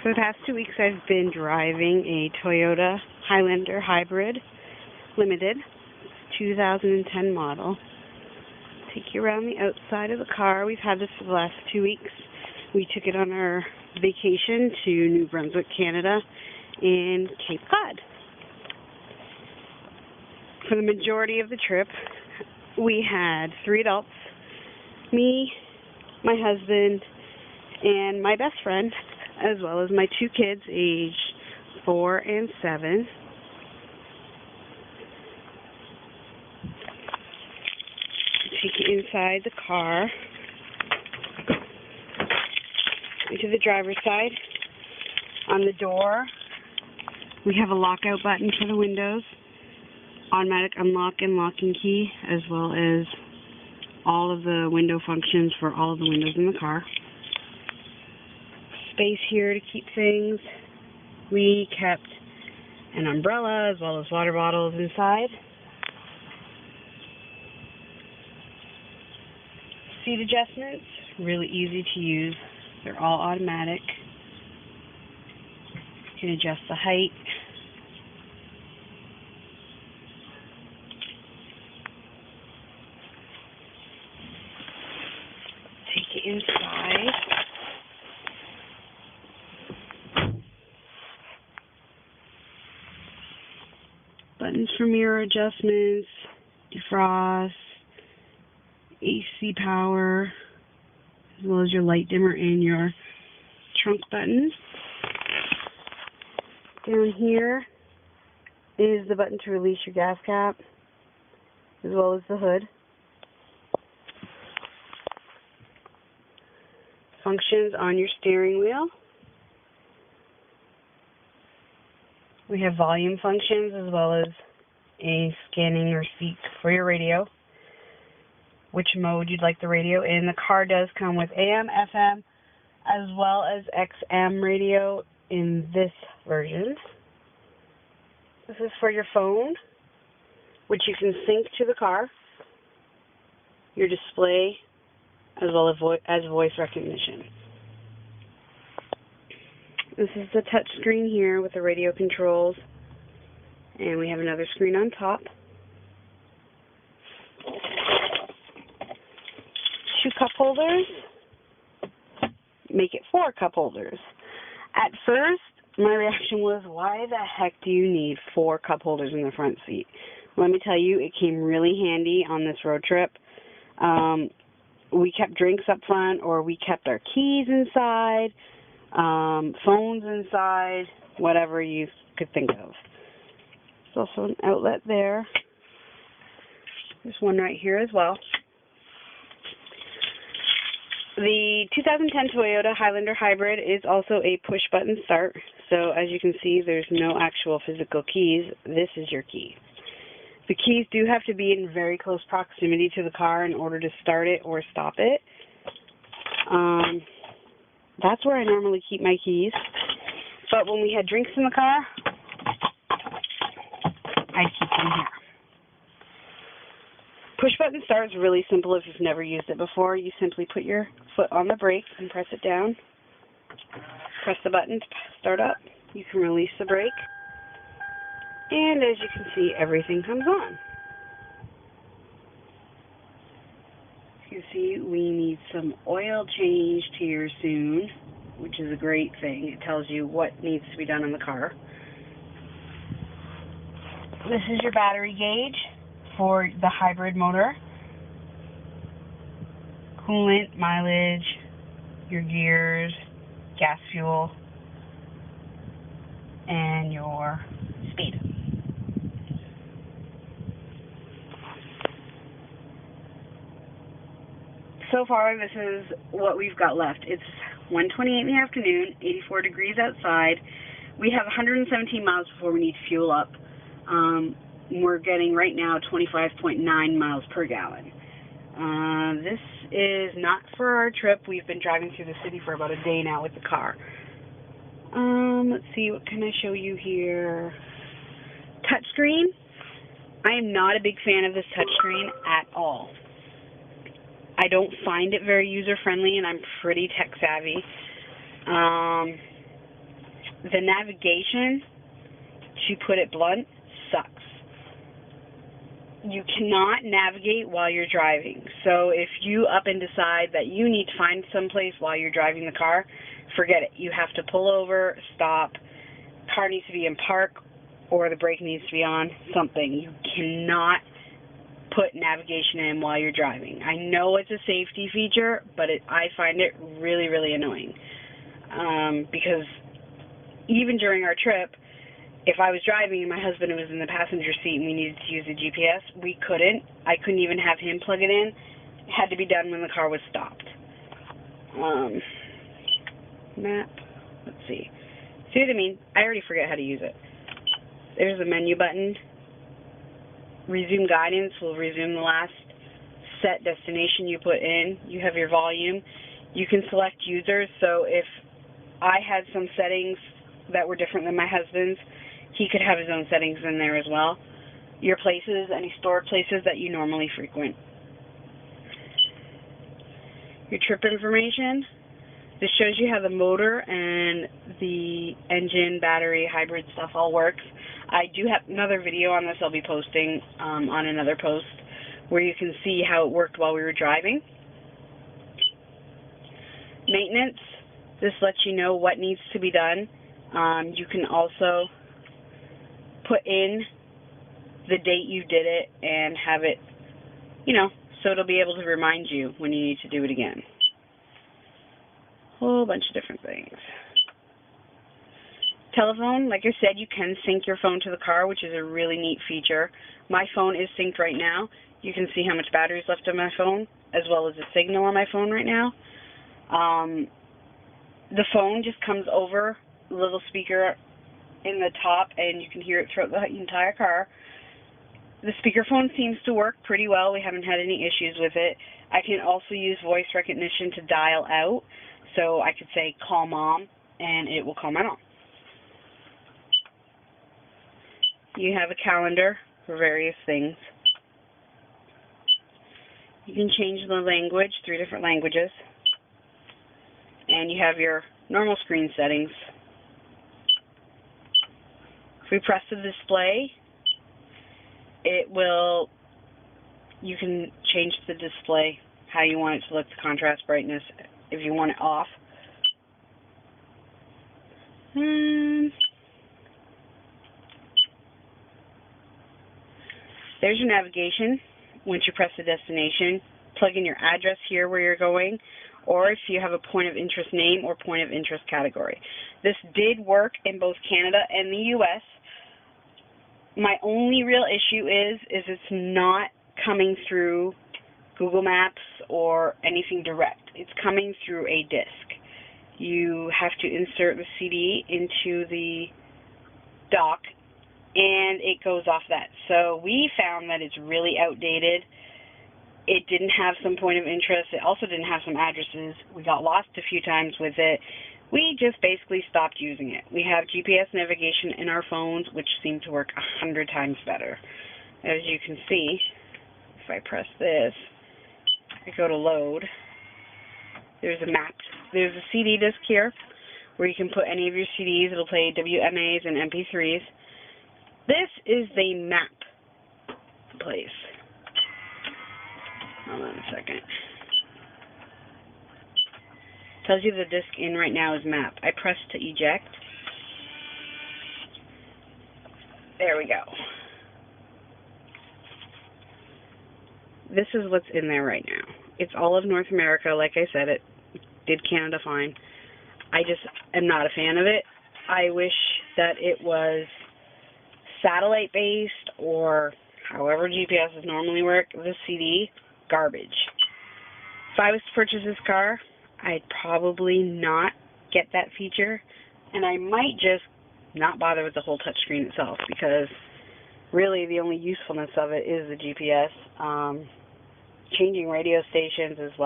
For the past 2 weeks, I've been driving a Toyota Highlander Hybrid Limited, 2010 model. Take you around the outside of the car. We've had this for the last 2 weeks. We took it on our vacation to New Brunswick, Canada, and Cape Cod. For the majority of the trip, we had 3 adults, me, my husband, and my best friend, as well as my 2 kids, aged 4 and 7. Take you inside the car, into the driver's side. On the door, we have a lockout button for the windows, automatic unlock and locking key, as well as all of the window functions for all of the windows in the car. Space here to keep things. We kept an umbrella as well as water bottles inside. Seat adjustments, really easy to use. They're all automatic. You can adjust the height. Take it inside. Buttons for mirror adjustments, defrost, AC power, as well as your light dimmer and your trunk buttons. Down here is the button to release your gas cap, as well as the hood. Functions on your steering wheel. We have volume functions as well as a scanning or speak for your radio, which mode you'd like the radio in. The car does come with AM, FM, as well as XM radio in this version. This is for your phone, which you can sync to the car, your display, as well as voice recognition. This is the touch screen here with the radio controls, and we have another screen on top. 2 cup holders, make it 4 cup holders. At first, my reaction was, why the heck do you need 4 cup holders in the front seat? Let me tell you, it came really handy on this road trip. We kept drinks up front, or we kept our keys inside, phones inside, whatever you could think of. There's also an outlet there. There's one right here as well. The 2010 Toyota Highlander Hybrid is also a push-button start. So as you can see, there's no actual physical keys. This is your key. The keys do have to be in very close proximity to the car in order to start it or stop it. That's where I normally keep my keys. But when we had drinks in the car, I'd keep them here. Push-button start is really simple if you've never used it before. You simply put your foot on the brake and press it down. Press the button to start up. You can release the brake. And as you can see, everything comes on. As you can see, we need some oil changed here soon, which is a great thing. It tells you what needs to be done in the car. This is your battery gauge for the hybrid motor. Coolant, mileage, your gears, gas fuel, and your speed. So far, this is what we've got left. It's 1:28 in the afternoon, 84 degrees outside. We have 117 miles before we need to fuel up. We're getting right now 25.9 miles per gallon. This is not for our trip. We've been driving through the city for about a day now with the car. Let's see, what can I show you here? Touchscreen. I am not a big fan of this touchscreen at all. I don't find it very user-friendly, and I'm pretty tech-savvy. the navigation, to put it blunt, sucks. You cannot navigate while you're driving. So if you up and decide that you need to find someplace while you're driving the car, forget it. You have to pull over, stop, car needs to be in park, or the brake needs to be on, something. You cannot put navigation in while you're driving. I know it's a safety feature, but I find it really, really annoying. Because even during our trip, if I was driving and my husband was in the passenger seat and we needed to use the GPS, we couldn't. I couldn't even have him plug it in. It had to be done when the car was stopped. Map. Let's see. See what I mean? I already forget how to use it. There's the menu button. Resume guidance will resume the last set destination you put in. You have your volume. You can select users. So if I had some settings that were different than my husband's, he could have his own settings in there as well. Your places, any stored places that you normally frequent. Your trip information. This shows you how the motor and the engine, battery, hybrid stuff all works. I do have another video on this I'll be posting on another post where you can see how it worked while we were driving. Maintenance. This lets you know what needs to be done. You can also put in the date you did it and have it, so it'll be able to remind you when you need to do it again. Whole bunch of different things. Telephone, like I said, you can sync your phone to the car, which is a really neat feature. My phone is synced right now. You can see how much battery is left on my phone, as well as the signal on my phone right now. The phone just comes over a little speaker in the top, and you can hear it throughout the entire car. The speakerphone seems to work pretty well. We haven't had any issues with it. I can also use voice recognition to dial out. So I could say, call mom, and it will call my mom. You have a calendar for various things. You can change the language, 3 different languages. And you have your normal screen settings. If we press the display, you can change the display, how you want it to look, the contrast, brightness, if you want it off. There's your navigation. Once you press the destination, plug in your address here where you're going, or if you have a point of interest name or point of interest category. This did work in both Canada and the U.S. My only real issue is it's not coming through Google Maps or anything direct. It's coming through a disc. You have to insert the CD into the dock, and it goes off that. So we found that it's really outdated. It didn't have some point of interest. It also didn't have some addresses. We got lost a few times with it. We just basically stopped using it. We have GPS navigation in our phones, which seem to work 100 times better. As you can see, if I press this, I go to load. There's a map. There's a CD disc here where you can put any of your CDs. It'll play WMAs and MP3s. This is the map place. Hold on a second. Tells you the disc in right now is map. I press to eject. There we go. This is what's in there right now. It's all of North America. Like I said, it did Canada fine. I just am not a fan of it. I wish that it was satellite-based or however GPSs normally work. This CD, garbage. If I was to purchase this car, I'd probably not get that feature, and I might just not bother with the whole touchscreen itself, because really the only usefulness of it is the GPS. Changing radio stations as well.